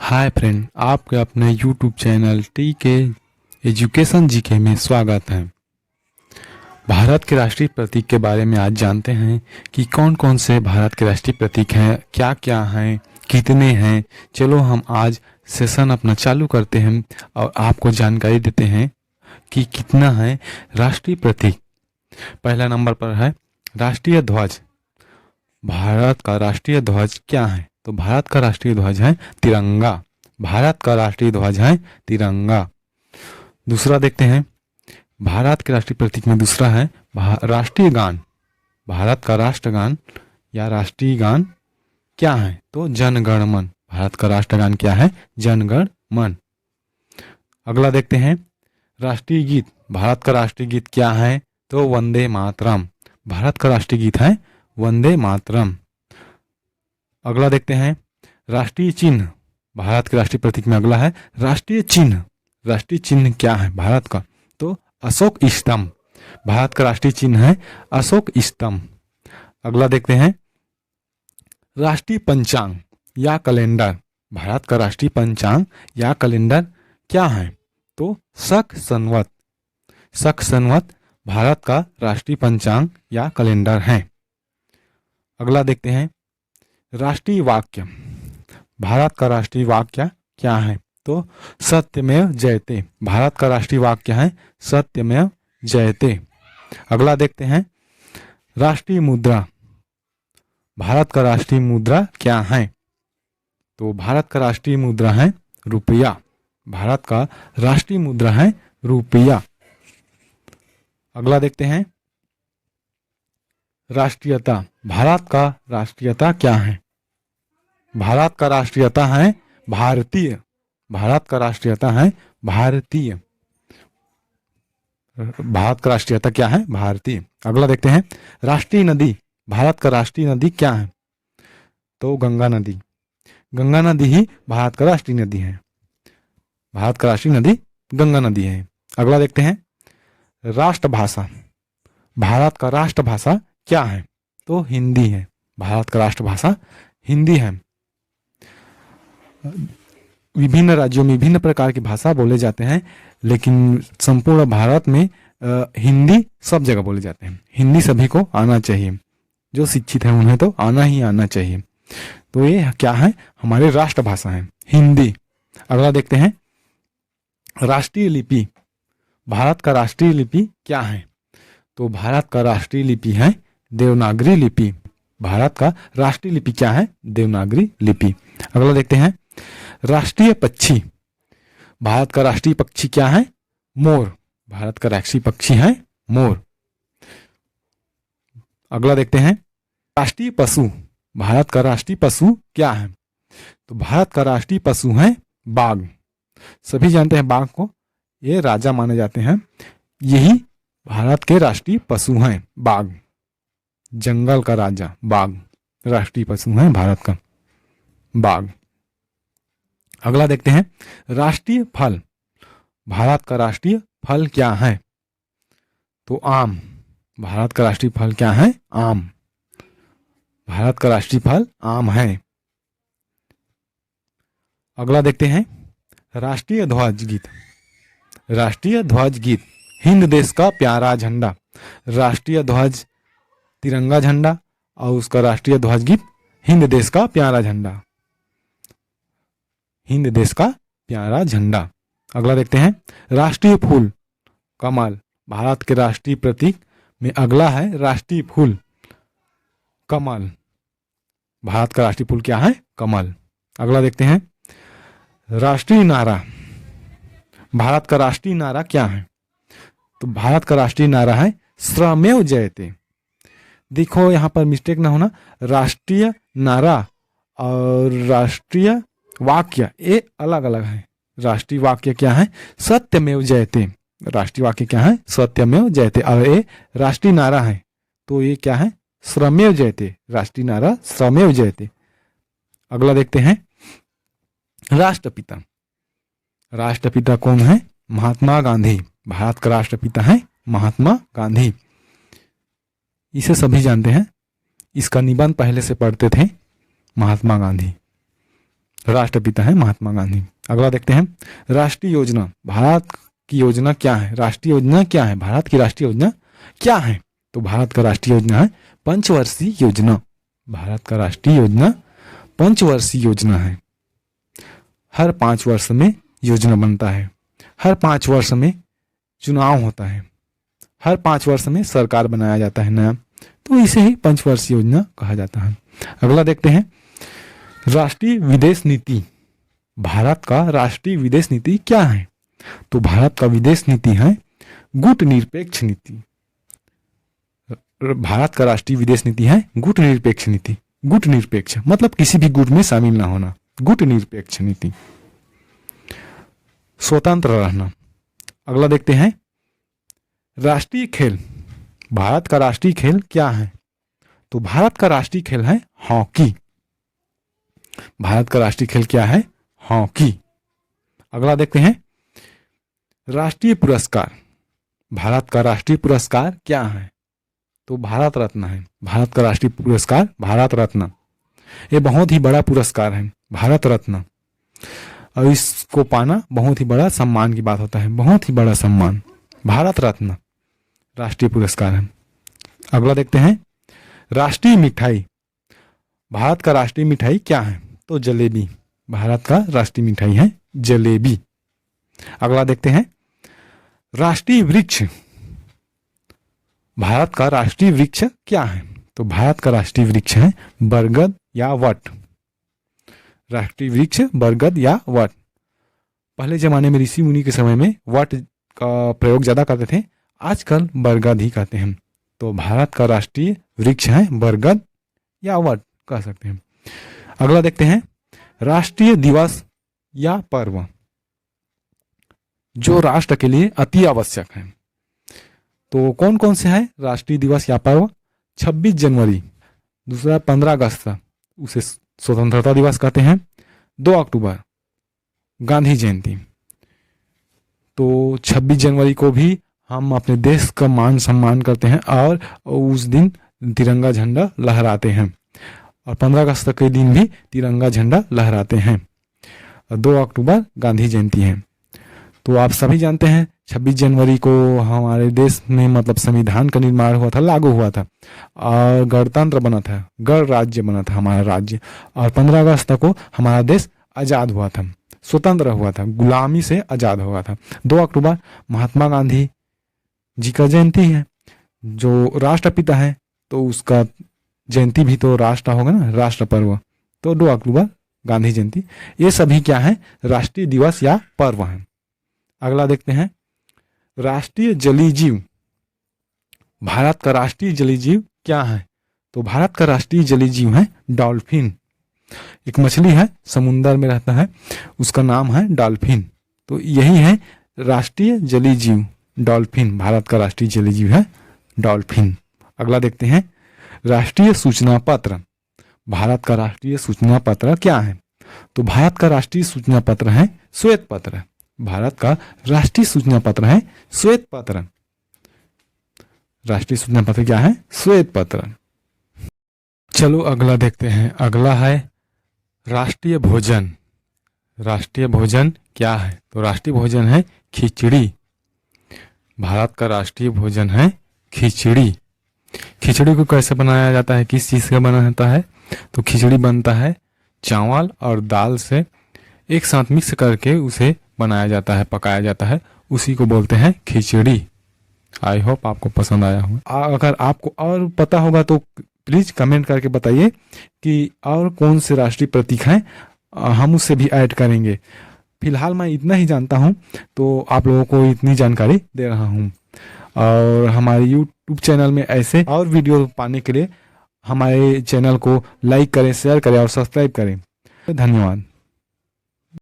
Hi friend, आपके अपने YouTube channel T के एजुकेशन जीके में स्वागत है। भारत के राष्ट्रीय प्रतीक के बारे में आज जानते हैं कि कौन कौन से भारत के राष्ट्रीय प्रतीक हैं, क्या क्या हैं, कितने हैं। चलो हम आज सेशन अपना चालू करते हैं और आपको जानकारी देते हैं कि कितना है राष्ट्रीय प्रतीक। पहला नंबर पर है राष्ट्रीय ध्वज। भारत का राष्ट्रीय ध्वज क्या है? तो भारत का राष्ट्रीय ध्वज है तिरंगा। भारत का राष्ट्रीय ध्वज है तिरंगा। दूसरा देखते हैं, भारत के राष्ट्रीय प्रतीक में दूसरा है राष्ट्रीय गान। भारत का राष्ट्रगान या राष्ट्रीय गान क्या है? तो जन गण मन। भारत का राष्ट्रगान क्या है? जन गण मन। अगला देखते हैं राष्ट्रीय गीत। भारत का राष्ट्रीय गीत क्या है? तो वंदे मातरम। भारत का राष्ट्रीय गीत है वंदे मातरम। अगला देखते हैं राष्ट्रीय चिन्ह। भारत के राष्ट्रीय प्रतीक में अगला है राष्ट्रीय चिन्ह। राष्ट्रीय चिन्ह क्या है भारत का? तो अशोक स्तंभ। भारत का राष्ट्रीय चिन्ह है अशोक स्तंभ। अगला देखते हैं राष्ट्रीय पंचांग या कैलेंडर। भारत का राष्ट्रीय पंचांग या कैलेंडर क्या है? तो शक संवत। शक संवत भारत का राष्ट्रीय पंचांग या कैलेंडर है। अगला देखते हैं राष्ट्रीय वाक्य। भारत का राष्ट्रीय वाक्य क्या है? तो सत्यमेव जयते। भारत का राष्ट्रीय वाक्य है सत्यमेव जयते। अगला देखते हैं राष्ट्रीय मुद्रा। भारत का राष्ट्रीय मुद्रा क्या है? तो भारत का राष्ट्रीय मुद्रा है रुपया। भारत का राष्ट्रीय मुद्रा है रुपया। अगला देखते हैं राष्ट्रीयता। भारत का राष्ट्रीयता क्या है? भारत का राष्ट्रीयता है भारतीय। भारत का राष्ट्रीयता है भारतीय। भारत का राष्ट्रीयता क्या है? भारतीय। अगला देखते हैं राष्ट्रीय नदी। भारत का राष्ट्रीय नदी क्या है? तो गंगा नदी। गंगा नदी ही भारत का राष्ट्रीय नदी है। भारत का राष्ट्रीय नदी गंगा नदी है। अगला देखते हैं राष्ट्रभाषा। भारत का राष्ट्रभाषा क्या है? तो हिंदी है। भारत का राष्ट्रभाषा हिंदी है। विभिन्न राज्यों में विभिन्न प्रकार की भाषा बोले जाते हैं, लेकिन संपूर्ण भारत में हिंदी सब जगह बोले जाते हैं। हिंदी सभी को आना चाहिए। जो शिक्षित है उन्हें तो आना ही आना चाहिए। तो ये क्या है? हमारी राष्ट्रभाषा है हिंदी। अगला देखते हैं राष्ट्रीय लिपि। भारत का राष्ट्रीय लिपि क्या है? तो भारत का राष्ट्रीय लिपि है देवनागरी लिपि। भारत का राष्ट्रीय लिपि क्या है? देवनागरी लिपि। अगला देखते हैं राष्ट्रीय पक्षी। भारत का राष्ट्रीय पक्षी क्या है? मोर। भारत का राष्ट्रीय पक्षी है मोर। अगला देखते हैं राष्ट्रीय पशु। भारत का राष्ट्रीय पशु क्या है? तो भारत का राष्ट्रीय पशु है बाघ। सभी जानते हैं बाघ को, ये राजा माने जाते हैं। यही भारत के राष्ट्रीय पशु हैं बाघ। जंगल का राजा बाघ राष्ट्रीय पशु है भारत का बाघ। अगला देखते हैं राष्ट्रीय फल। भारत का राष्ट्रीय फल क्या है? तो आम। भारत का राष्ट्रीय फल क्या है? आम। भारत का राष्ट्रीय फल आम है। अगला देखते हैं राष्ट्रीय ध्वज गीत। राष्ट्रीय ध्वज गीत हिंद देश का प्यारा झंडा। राष्ट्रीय ध्वज तिरंगा झंडा और उसका राष्ट्रीय ध्वज गीत हिंद देश का प्यारा झंडा। हिंद देश का प्यारा झंडा। अगला देखते हैं राष्ट्रीय फूल कमल। भारत के राष्ट्रीय प्रतीक में अगला है राष्ट्रीय फूल कमल। भारत का राष्ट्रीय फूल क्या है? कमल। अगला देखते हैं राष्ट्रीय नारा। भारत का राष्ट्रीय नारा क्या है? तो भारत का राष्ट्रीय नारा है श्रमेव जयते। देखो यहाँ पर मिस्टेक ना होना, राष्ट्रीय नारा और राष्ट्रीय वाक्य ये अलग अलग है। राष्ट्रीय वाक्य क्या है? सत्यमेव जयते। राष्ट्रीय वाक्य क्या है? सत्यमेव जयते। और ये राष्ट्रीय नारा है तो ये क्या है? श्रमेव जयते। राष्ट्रीय नारा श्रमेव जयते। अगला देखते हैं राष्ट्रपिता। राष्ट्रपिता कौन है? महात्मा गांधी। भारत का राष्ट्रपिता है महात्मा गांधी। इसे सभी जानते हैं। इसका निबंध पहले से पढ़ते थे महात्मा गांधी। राष्ट्रपिता है महात्मा गांधी। अगला देखते हैं राष्ट्रीय योजना। भारत की योजना क्या है? राष्ट्रीय योजना क्या है? भारत की राष्ट्रीय योजना क्या है? तो भारत का राष्ट्रीय योजना है पंचवर्षीय योजना। भारत का राष्ट्रीय योजना पंचवर्षीय योजना है। हर 5 वर्ष में योजना बनता है, हर 5 वर्ष में चुनाव होता है, हर 5 वर्ष में सरकार बनाया जाता है नया, तो इसे ही पंचवर्षीय योजना कहा जाता है। अगला देखते हैं राष्ट्रीय विदेश नीति। भारत का राष्ट्रीय विदेश नीति क्या है? तो भारत का विदेश नीति है गुटनिरपेक्ष नीति। भारत का राष्ट्रीय विदेश नीति है गुटनिरपेक्ष नीति। गुटनिरपेक्ष मतलब किसी भी गुट में शामिल ना होना, गुटनिरपेक्ष नीति। स्वतंत्र रहना। अगला देखते हैं राष्ट्रीय खेल। भारत का राष्ट्रीय खेल क्या है? तो भारत का राष्ट्रीय खेल है हॉकी। भारत का राष्ट्रीय खेल क्या है? हॉकी। अगला देखते हैं राष्ट्रीय पुरस्कार। भारत का राष्ट्रीय पुरस्कार क्या है? तो भारत रत्न है। भारत का राष्ट्रीय पुरस्कार भारत रत्न। ये बहुत ही बड़ा पुरस्कार है भारत रत्न, और इसको पाना बहुत ही बड़ा सम्मान की बात होता है, बहुत ही बड़ा सम्मान। भारत रत्न राष्ट्रीय पुरस्कार है। अगला देखते हैं राष्ट्रीय मिठाई। भारत का राष्ट्रीय मिठाई क्या है? तो जलेबी। भारत का राष्ट्रीय मिठाई है जलेबी। अगला देखते हैं राष्ट्रीय वृक्ष। भारत का राष्ट्रीय वृक्ष क्या है? तो भारत का राष्ट्रीय वृक्ष है बरगद या वट। राष्ट्रीय वृक्ष बरगद या वट। पहले जमाने में ऋषि मुनि के समय में वट का प्रयोग ज्यादा करते थे, आजकल बरगद ही कहते हैं। तो भारत का राष्ट्रीय वृक्ष है बरगद या वट कह सकते हैं। अगला देखते हैं राष्ट्रीय दिवस या पर्व जो राष्ट्र के लिए अति आवश्यक है। तो कौन कौन से हैं राष्ट्रीय दिवस या पर्व? 26 जनवरी, दूसरा 15 अगस्त, उसे स्वतंत्रता दिवस कहते हैं। 2 अक्टूबर गांधी जयंती। तो 26 जनवरी को भी हम अपने देश का मान सम्मान करते हैं और उस दिन तिरंगा झंडा लहराते हैं, और 15 अगस्त के दिन भी तिरंगा झंडा लहराते हैं। 2 अक्टूबर गांधी जयंती है। तो आप सभी जानते हैं 26 जनवरी को हमारे देश में मतलब संविधान का निर्माण हुआ था, लागू हुआ था, और गणतंत्र बना था, गण राज्य बना था हमारा राज्य। और 15 अगस्त को हमारा देश आज़ाद हुआ था, स्वतंत्र हुआ था, गुलामी से आज़ाद हुआ था। 2 अक्टूबर महात्मा गांधी जी का जयंती है, जो राष्ट्रपिता है, तो उसका जयंती भी तो राष्ट्र होगा ना, राष्ट्र पर्व। तो 2 अक्टूबर गांधी जयंती। ये सभी क्या है? राष्ट्रीय दिवस या पर्व हैं। अगला देखते हैं राष्ट्रीय जलीय जीव। भारत का राष्ट्रीय जलीय जीव क्या है? तो भारत का राष्ट्रीय जलीय जीव है डॉल्फिन। एक मछली है, समुद्र में रहता है, उसका नाम है डॉल्फिन। तो यही है राष्ट्रीय जलीय जीव, डॉल्फिन। भारत का राष्ट्रीय जलीय जीव है डॉल्फिन। अगला देखते हैं राष्ट्रीय सूचना पत्र। भारत का राष्ट्रीय सूचना पत्र क्या है? तो भारत का राष्ट्रीय सूचना पत्र है श्वेत पत्र। भारत का राष्ट्रीय सूचना पत्र है श्वेत पत्र। राष्ट्रीय सूचना पत्र क्या है? श्वेत पत्र। चलो अगला देखते हैं। अगला है राष्ट्रीय भोजन। राष्ट्रीय भोजन क्या है? तो राष्ट्रीय भोजन है खिचड़ी। भारत का राष्ट्रीय भोजन है खिचड़ी। खिचड़ी को कैसे बनाया जाता है, किस चीज से बना जाता है? तो खिचड़ी बनता है चावल और दाल से एक साथ मिक्स करके उसे बनाया जाता है, पकाया जाता है, उसी को बोलते हैं खिचड़ी। आई होप आपको पसंद आया हो। अगर आपको और पता होगा तो प्लीज कमेंट करके बताइए कि और कौन से राष्ट्रीय प्रतीक हैं, हम उससे भी ऐड करेंगे। फिलहाल मैं इतना ही जानता हूं, तो आप लोगों को इतनी जानकारी दे रहा हूं। और हमारे YouTube चैनल में ऐसे और वीडियो पाने के लिए हमारे चैनल को लाइक करें, शेयर करें और सब्सक्राइब करें। धन्यवाद।